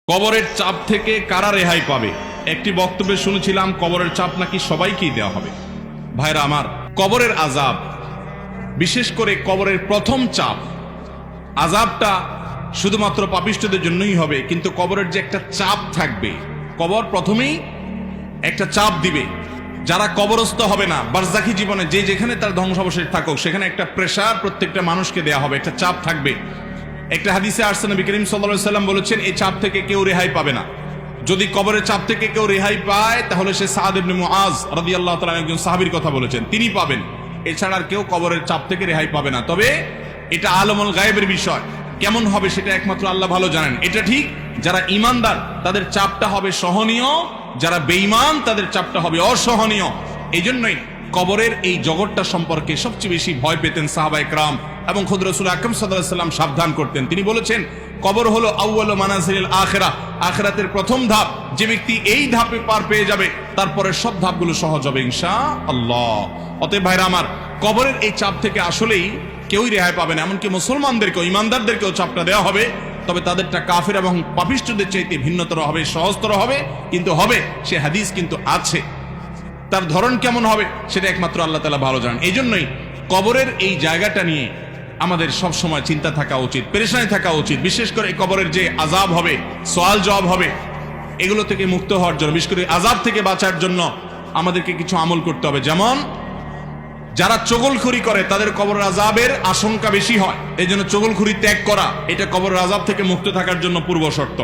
কবরের চাপ থেকে কারা রেহাই পাবে? একটি বক্তব্যে শুনেছিলাম কবরের চাপ নাকি সবাইকেই দেওয়া হবে। ভাইরা আমার, কবরের আযাব, বিশেষ করে কবরের প্রথম চাপ, আযাবটা শুধুমাত্র পাপিষ্ঠদের জন্যই হবে, কিন্তু কবরের যে একটা চাপ থাকবে, কবর প্রথমেই একটা চাপ দিবে। যারা কবরস্থ হবে না, বারজাখী জীবনে যে যেখানে তার ধ্বংসাবশেষ থাকুক, সেখানে একটা প্রেসার প্রত্যেকটা মানুষকে দেয়া হবে, একটা চাপ থাকবে। একটা হাদিসে আসছে নবী করিম সাল্লাল্লাহু আলাইহি সাল্লাম বলেছেন, এই চাপ থেকে কেউ রেহাই পাবে না। যদি কবরের চাপ থেকে কেউ রেহাই পায়, তাহলে সে সাদ ইবনে মুআজ রাদিয়াল্লাহু তাআলা একজন সাহাবীর কথা বলেছেন, তিনি পাবেন। এছাড়া আর কেউ কবরের চাপ থেকে রেহাই পাবে না। তবে এটা আলমুল গায়েবের বিষয়, কেমন হবে সেটা একমাত্র আল্লাহ ভালো জানেন। এটা ঠিক, যারা ঈমানদার তাদের চাপটা হবে সহনীয়, যারা বেঈমান তাদের চাপটা হবে অসহনীয়। এই জন্যই কবরের এই জগৎটা সম্পর্কে সবচেয়ে বেশি ভয় পেতেন সাহাবায়ে কেরাম এবং খুদ রাসূল আকরাম সাল্লাল্লাহু আলাইহি ওয়াসাল্লাম সাবধান করতেন। তিনি বলেছেন, কবর হলো আউয়ালু মানাজিলিল আখিরাহ, আখিরাতের প্রথম ধাপ। যে ব্যক্তি এই ধাপে পার পেয়ে যাবে, তারপরে সব ধাপগুলো সহজ হবে ইনশাআল্লাহ। অতএব ভাইরা আমার, কবরের এই চাপ থেকে আসলেই কেউই রেহাই পাবে না। এমনকি মুসলমানদেরকেও, ঈমানদারদেরকেও চাপটা দেওয়া হবে, তবে তাদেরটা কাফের এবং পাপিষ্ঠদের চাইতে ভিন্নতর হবে, সহজতর হবে, কিন্তু হবে। সে হাদিস কিন্তু আছে, তার ধরন কেমন হবে সেটা একমাত্র আল্লাহ তাআলা ভালো জানেন। এই জন্যই কবরের এই জায়গাটা নিয়ে আমাদের সব সময় চিন্তা থাকা উচিত, পেরেশানি থাকা উচিত। বিশেষ করে কবরের যে আযাব হবে, সওয়াল জবাব হবে, এগুলো থেকে মুক্ত হওয়ার জন্য, বিশেষ করে আযাব থেকে বাঁচার জন্য আমাদেরকে কিছু আমল করতে হবে। যেমন যারা চগলখুরি করে, তাদের কবরের আযাবের আশঙ্কা বেশি হয়। এই জন্য চগলখুরি ত্যাগ করা, এটা কবরের আযাব থেকে মুক্ত থাকার জন্য পূর্ব শর্ত।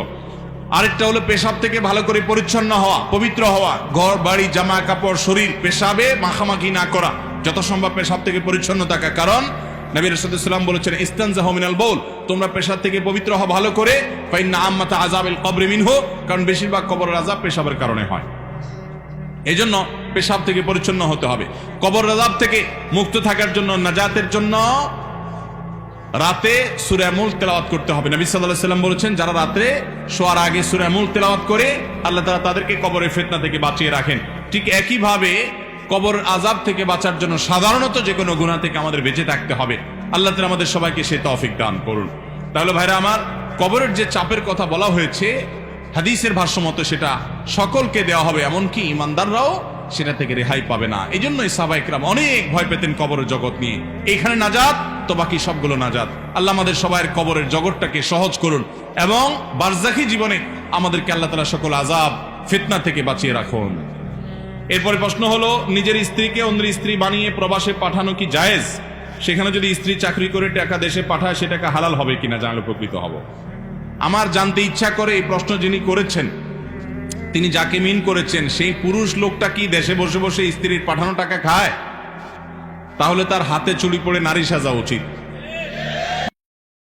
আরেকটা হলো পেশাব থেকে ভালো করে পরিচ্ছন্ন হওয়া, পবিত্র হওয়া। ঘর বাড়ি, জামা কাপড়, শরীর পেশাবে মাখামাখি না করা, যত সম্ভব পেশাব থেকে পরিচ্ছন্ন থাকা। কারণ নবী রাসূলুল্লাহ সাল্লাল্লাহু আলাইহি ওয়াসাল্লাম বলেছেন, ইস্তানজাহু মিনাল বাউল, তোমরা পেশাব থেকে পবিত্র হও ভালো করে। ফাইন্না আম্মাতা আযাবিল কবরি মিনহু, কারণ বেশিরভাগ কবরের আযাব পেশাবের কারণে হয়। এই জন্য পেশাব থেকে পরিচ্ছন্ন হতে হবে। কবরের আযাব থেকে মুক্ত থাকার জন্য, নাজাতের জন্য রাতে সূরা মুলক তেলাওয়াত করতে হবে। নবী সাল্লাল্লাহু আলাইহি ওয়াসাল্লাম বলেছেন, যারা রাতে শোয়ার আগে সূরা মুলক তেলাওয়াত করে, আল্লাহ তাআলা তাদেরকে কবরের ফিতনা থেকে বাঁচিয়ে রাখেন। ঠিক একই ভাবে কবরের আযাব থেকে বাঁচার জন্য সাধারণত যে কোনো গুনাহ থেকে আমাদের বেঁচে থাকতে হবে। আল্লাহ তাআলা আমাদের সবাইকে সেই তৌফিক দান করুন। তাহলে ভাইরা আমার, কবরের যে চাপের কথা বলা হয়েছে, হাদিসের ভাষ্যমতে সেটা সকলকে দেওয়া হবে, এমনকি ঈমানদাররাও সেটা থেকে রেহাই পাবে না। এই জন্যই সাহাবায়ে কেরাম অনেক ভয় পেতেন কবরের জগৎ নিয়ে। এইখানে নাজাত তো বাকি সবগুলো নাজাত। আল্লাহ আমাদের সবাইয়ের কবরের জগৎটাকে সহজ করুন এবং বারজাখী জীবনে আমাদেরকে আল্লাহ তাআলা সকল আযাব ফিতনা থেকে বাঁচিয়ে রাখুন। এরপরে প্রশ্ন হলো, নিজের স্ত্রীকে অন্যের স্ত্রী বানিয়ে প্রবাসে পাঠানো কি জায়েজ? সেখানে যদি স্ত্রী চাকরি করে টাকা দেশে পাঠায়, সে টাকা হালাল হবে কিনা জানলে উপকৃত হব। আমার জানতে ইচ্ছা করে, এই প্রশ্ন যিনি করেছেন, তিনি যাকে মিন করেছেন, সেই পুরুষ লোকটা কি দেশে বসে বসে স্ত্রীর পাঠানো টাকা খায়? তাহলে তার হাতে চুড়ি পড়ে নারী সাজা উচিত।